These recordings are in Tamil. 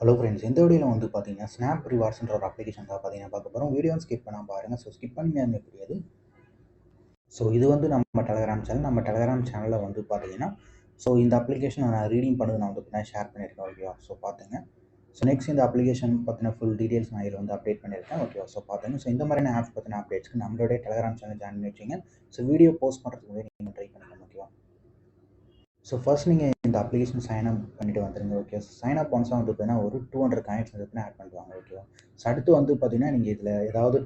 ஹலோ ஃப்ரெண்ட்ஸ், இந்த வீடியோவில் வந்து பார்த்தீங்கன்னா ஸ்னாப் ரிவார்ட்ஸ்ன்ற ஒரு அப்ளிகேஷன் தான் பார்த்தீங்கன்னா பார்க்க போகிறோம். வீடியோ ஸ்கிப் பண்ணாமல் பாருங்கள். ஸோ ஸ்கிப் பண்ணிங்க புரியாது. ஸோ இது வந்து நம்ம டெலகிராம் சேனலில் வந்து பார்த்தீங்கன்னா இந்த அப்ளிகேஷன் நான் ரீடிங் பண்ணது நான் வந்து பார்த்தீங்கன்னா ஷேர் பண்ணியிருக்கேன். ஓகேவா? ஸோ பார்த்துங்க. ஸோ நெக்ஸ்ட் இந்த அப்ளிகேஷன் பற்றின ஃபுல் டீட்டெயில்ஸ் நான் இதில் வந்து அப்டேட் பண்ணியிருக்கேன். ஓகேவா? ஸோ பார்த்துங்க. ஸோ இந்த மாதிரியான ஆப்ஸ் பற்றின அப்டேட்ஸ்க்கு நம்மளுடைய டெலகிராம் சேனல் ஜாயின் பண்ணி வச்சுங்க. ஸோ வீடியோ போஸ்ட் பண்ணுறதுக்கு முன்னாடி நீங்கள் ட்ரை பண்ணிக்கோங்க. ஓகேவா? ஸோ ஃபர்ஸ்ட் நீங்கள் இந்த அப்ளிகேஷன் சைன் அப் பண்ணிட்டு வந்துருங்க. ஓகே. சைன் அப் ஒன்ஸாக வந்து பார்த்தீங்கன்னா ஒரு 200 காயின்ஸ் வந்து ஆட் பண்ணுவாங்க. ஓகேவா? ஸோ அடுத்து வந்து பார்த்தீங்கன்னா நீங்கள் இதில் ஏதாவது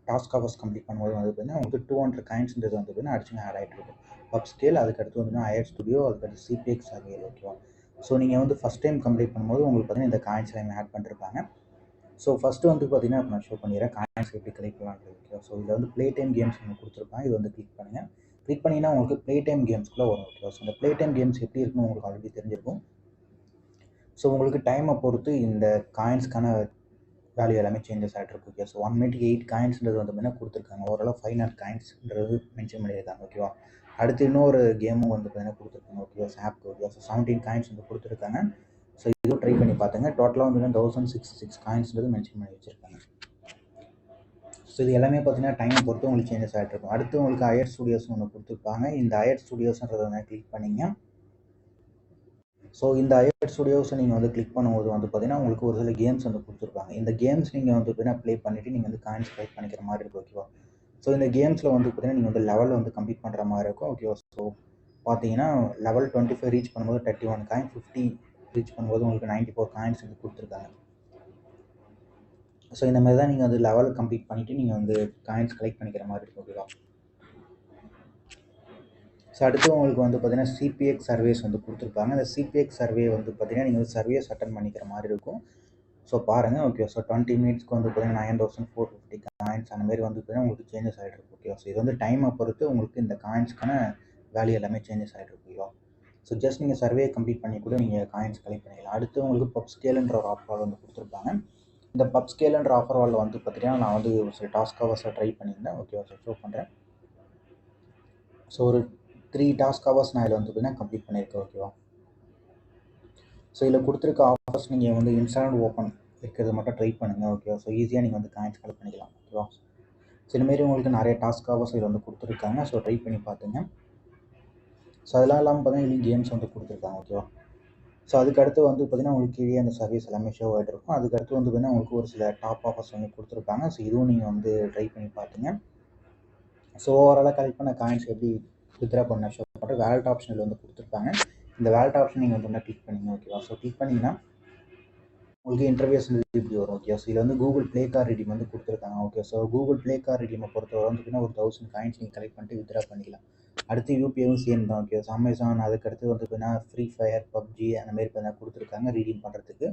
டாஸ்க் ஹவர்ஸ் கம்ப்ளீட் பண்ணும்போது வந்து பார்த்தீங்கன்னா உங்களுக்கு 200 காயின்ஸ்ன்றது வந்து பார்த்தீங்கன்னா அடிச்சுங்க ஆட் ஆகிட்டு இருக்கும். பப் ஸ்கேல், அதுக்கடுத்து வந்து ஐஆர் ஸ்டுடியோ, அதுக்கடுத்து சிபிஎக்ஸ் சர்வேல். ஓகேவா? ஸோ நீங்கள் வந்து ஃபஸ்ட் டைம் கம்ப்ளீட் பண்ணும்போது உங்களுக்கு பார்த்தீங்கன்னா இந்த காயின்ஸ் எல்லாமே ஆட் பண்ணிருப்பாங்க. ஸோ ஃபஸ்ட்டு வந்து பார்த்தீங்கன்னா இப்போ நான் ஷோ பண்ணிடுறேன் காயின்ஸ் எப்படி கலெக்ட் பண்ணலான்றது. ஓகேவா? ஸோ இதில் வந்து ப்ளே டைம் கேம்ஸ் ஒன்று கொடுத்துருப்பாங்க. இது வந்து கிளிக் பண்ணுங்கள். கிளிக் பண்ணிங்கன்னா உங்களுக்கு ப்ளே டைம் கேம்ஸ்க்குள்ளே வரும். ஓகேவா? ஸோ இந்த ப்ளே டைம் கேம்ஸ் எப்படி இருக்குன்னு உங்களுக்கு ஆல்ரெடி தெரிஞ்சிருக்கும். ஸோ உங்களுக்கு டைமை பொறுத்து இந்த காயின்ஸ்க்கான வேல்யூ எல்லாமே சேஞ்சஸ் ஆகிட்டு இருக்கு. ஓகே. ஸோ 1 மினிட் 8 காயின்ஸ்ன்றது வந்து பார்த்தீங்கன்னா கொடுத்துருக்காங்க. ஓரளவு 500 காயின்ஸ்ன்றது மென்ஷன் பண்ணியிருக்காங்க. ஓகேவா? அடுத்து இன்னொரு கேமும் வந்து பார்த்தீங்கன்னா கொடுத்துருக்காங்க. ஓகேவா? ஆப்க்கு. ஓகேவா? ஸோ 17 காயின்ஸ் வந்து கொடுத்துருக்காங்க. ஸோ இதுவும் ட்ரை பண்ணி பார்த்துங்க. டோட்டலாக வந்து 1066 காயின்ஸ்ன்றது மென்ஷன் பண்ணி வச்சுருக்காங்க. ஸோ இது எல்லாமே பார்த்தீங்கன்னா டைமை பொறுத்து உங்களுக்கு சேஞ்சஸ் ஆகிட்டு இருக்கும். அடுத்து உங்களுக்கு ஐஆர் ஸ்டுடியோஸ் ஒன்று கொடுத்துருப்பாங்க. இந்த ஐஆர் ஸ்டுடியோஸ்ன்றதை வந்து கிளிக் பண்ணிங்க. ஸோ இந்த ஐஆர் ஸ்டுடியோஸை நீங்கள் வந்து கிளிக் பண்ணும்போது வந்து பார்த்தீங்கன்னா உங்களுக்கு ஒரு சில கேம்ஸ் வந்து கொடுத்துருப்பாங்க. இந்த கேம்ஸ் நீங்கள் வந்து பார்த்தீங்கன்னா ப்ளே பண்ணிவிட்டு நீங்கள் வந்து காயின்ஸ் கலெக்ட் பண்ணிக்கிற மாதிரி இருக்கும். ஓகேவா? ஸோ இந்த கேம்ஸில் வந்து பார்த்தீங்கன்னா நீங்கள் வந்து லெவல் வந்து கம்ப்ளீட் பண்ணுற மாதிரி இருக்கும். ஓகேவா? ஸோ பார்த்தீங்கன்னா லெவல் 25 ரீச் பண்ணும்போது 31 காயின், 50 ரீச் பண்ணும்போது உங்களுக்கு 94 காயின்ஸ் வந்து கொடுத்துருக்காங்க. ஸோ இந்த மாதிரி தான் நீங்கள் வந்து லெவல் கம்ப்ளீட் பண்ணிவிட்டு நீங்கள் வந்து காயின்ஸ் கலெக்ட் பண்ணிக்கிற மாதிரி இருக்கும். ஓகேவா? ஸோ அடுத்து உங்களுக்கு வந்து பார்த்தீங்கன்னா சிபிஎக்ஸ் சர்வேஸ் வந்து கொடுத்துருப்பாங்க. அந்த சிபிஎக்ஸ் சர்வே வந்து பார்த்தீங்கன்னா நீங்கள் வந்து சர்வேஸ் அட்டன் பண்ணிக்கிற மாதிரி இருக்கும். ஸோ பாருங்கள். ஓகே. ஸோ 20 மினிட்ஸ்க்கு வந்து பார்த்தீங்கன்னா 9450 காயின்ஸ் அந்த மாதிரி வந்து பார்த்தீங்கன்னா உங்களுக்கு சேஞ்சஸ் ஆகிட்டு இருக்கு. ஓகே. ஸோ இது வந்து டைமை பொறுத்து உங்களுக்கு இந்த காயின்ஸ்க்கான வேல்யூ எல்லாமே சேஞ்சஸ் ஆகிட்டு இருக்கு. ஓகேவா? ஸோ ஜஸ்ட் நீங்கள் சர்வே கம்ப்ளீட் பண்ணி கூட நீங்கள் காயின்ஸ் கலெக்ட் பண்ணிக்கலாம். அடுத்து உங்களுக்கு பப் ஸ்கேலுன்ற ஒரு ஆஃபர் வந்து கொடுத்துருப்பாங்க. இந்த பப் ஸ்கேலுன்ற ஆஃபர் வாலில் வந்து பார்த்தீங்கன்னா நான் வந்து ஒரு சில டாஸ்க் ஹவர்ஸை ட்ரை பண்ணியிருந்தேன். ஓகேவா? ஸோ ஷோ பண்ணுறேன். ஸோ ஒரு 3 டாஸ்க் ஹவர்ஸ் நான் இதில் வந்து பார்த்தீங்கன்னா கம்ப்ளீட் பண்ணியிருக்கேன். ஓகேவா? ஸோ இதில் கொடுத்துருக்க ஆஃபர்ஸ் நீங்கள் வந்து இன்ஸ்டால் ஓப்பன் இருக்கிறது மட்டும் ட்ரை பண்ணுங்கள். ஓகேவா? ஸோ ஈஸியாக நீங்கள் வந்து காயின்ஸ் கலெக்ட் பண்ணிக்கலாம். ஓகேவா? ஸோ இதுமாரி உங்களுக்கு நிறைய டாஸ்க் ஹவர்ஸ் இதில் வந்து கொடுத்துருக்காங்க. ஸோ ட்ரை பண்ணி பார்த்துங்க. ஸோ அதெல்லாம் இல்லாமல் பார்த்தீங்கன்னா கேம்ஸ் வந்து கொடுத்துருக்காங்க. ஓகேவா? ஸோ அதுக்கடுத்து வந்து பார்த்தீங்கன்னா உங்களுக்கு கீழே அந்த சர்வீஸ் எல்லாமே ஷோ ஆகிட்டு இருக்கும். அதுக்கடுத்து வந்து பார்த்தீங்கன்னா உங்களுக்கு ஒரு சில டாப் ஆஃபர்ஸ் வந்து கொடுத்துருக்காங்க. ஸோ இதுவும் நீங்கள் வந்து ட்ரை பண்ணி பார்த்துங்க. ஸோ ஓவராலாக கலெக்ட் பண்ண காயின்ஸ் எப்படி வித்ரா பண்ண ஷோ பண்ணுறது வேலட் ஆப்ஷனில் வந்து கொடுத்துருப்பாங்க. இந்த வேலட் ஆப்ஷன் நீங்கள் வந்து கிளிக் பண்ணிங்க. ஓகேவா? ஸோ கிளிக் பண்ணிங்கன்னா உங்களுக்கு இன்டர்வியூஸ் இப்படி வரும். ஓகே. ஸோ இதில் வந்து கூகுள் ப்ளே கார் ரிடீம் வந்து கொடுத்துருக்காங்க. Okay. So Google play card ரிடீமை பொறுத்தவரை வந்து பார்த்தீங்கன்னா ஒரு 1000 காயின்ஸ் நீங்கள் கலெக்ட் பண்ணிட்டு வித்ரா பண்ணிக்கலாம். அடுத்து யூபிஐவும் சேம் தான். ஓகே. ஸோ அமேசான், அதுக்கடுத்து வந்து பார்த்தீங்கன்னா ஃப்ரீ ஃபயர், பப்ஜி அந்த மாதிரி பார்த்தீங்கன்னா கொடுத்துருக்காங்க ரீடீம் பண்ணுறதுக்கு.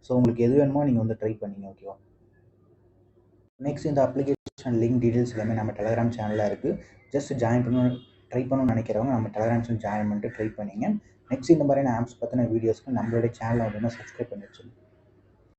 ஸோ உங்களுக்கு எது வேணுமோ நீங்கள் வந்து ட்ரை பண்ணிங்க. ஓகேவா? நெக்ஸ்ட் இந்த அப்ளிகேஷன் லிங்க் டீட்டெயில்ஸ் எல்லாமே நம்ம டெலகிராம் சேனலில் இருக்குது. ஜஸ்ட் ஜாயின் ட்ரை பண்ணணும்னு நினைக்கிறவங்க நம்ம டெலகிராம் சேனல் ஜாயின் பண்ணிட்டு ட்ரை பண்ணிங்க. நெக்ஸ்ட் இந்த மாதிரியான ஆப்ஸ் பற்றின வீடியோஸ்க்கு நம்மளுடைய சேனலை வந்து சப்ஸ்கிரைப் பண்ணி வச்சுருங்க.